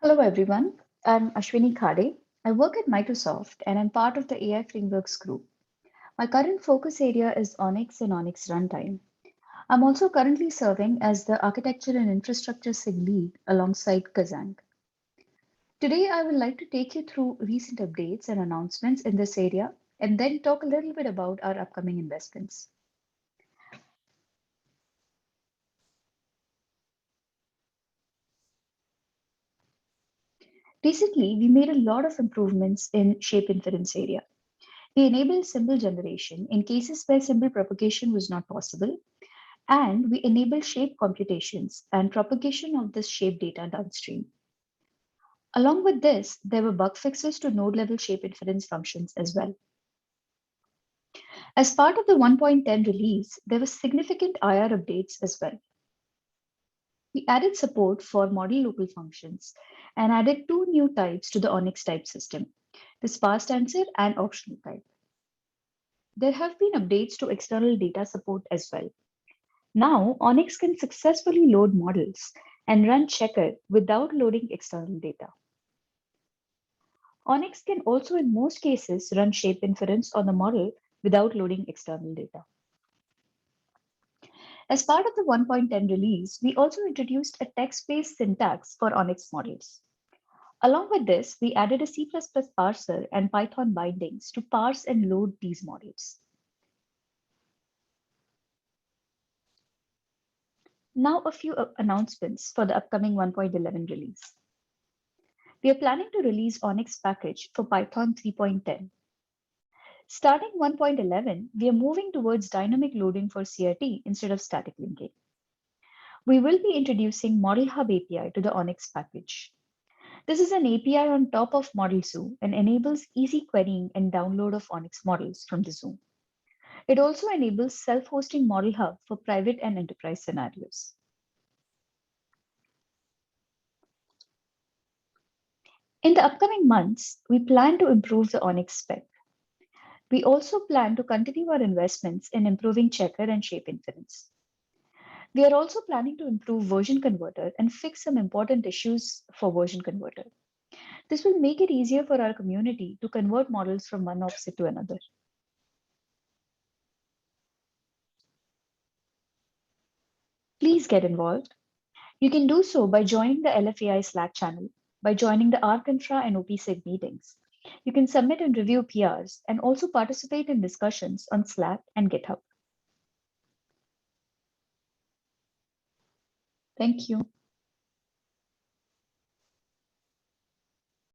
Hello, everyone. I'm Ashwini Khade. I work at Microsoft and I'm part of the AI Frameworks group. My current focus area is Onyx and Onyx Runtime. I'm also currently serving as the Architecture and Infrastructure SIG lead alongside Kazang. Today, I would like to take you through recent updates and announcements in this area and then talk a little bit about our upcoming investments. Recently, we made a lot of improvements in shape inference area. We enabled symbol generation in cases where symbol propagation was not possible, and we enabled shape computations and propagation of this shape data downstream. Along with this, there were bug fixes to node level shape inference functions as well. As part of the 1.10 release, there were significant IR updates as well. We added support for model local functions and added two new types to the Onyx type system, the sparse answer and optional type. There have been updates to external data support as well. Now, Onyx can successfully load models and run checker without loading external data. Onyx can also, in most cases, run shape inference on the model without loading external data. As part of the 1.10 release, we also introduced a text-based syntax for Onyx models. Along with this, we added a C++ parser and Python bindings to parse and load these models. Now, a few announcements for the upcoming 1.11 release. We are planning to release Onyx package for Python 3.10. Starting 1.11, we are moving towards dynamic loading for CRT instead of static linking. We will be introducing Model Hub API to the Onyx package. This is an API on top of Model Zoo and enables easy querying and download of Onyx models from the Zoo. It also enables self-hosting Model Hub for private and enterprise scenarios. In the upcoming months, we plan to improve the Onyx spec. We also plan to continue our investments in improving checker and shape inference. We are also planning to improve version converter and fix some important issues for version converter. This will make it easier for our community to convert models from one offset to another. Please get involved. You can do so by joining the LFAI Slack channel, by joining the ArcInfra and OPSIG meetings. You can submit and review PRs and also participate in discussions on Slack and GitHub. Thank you.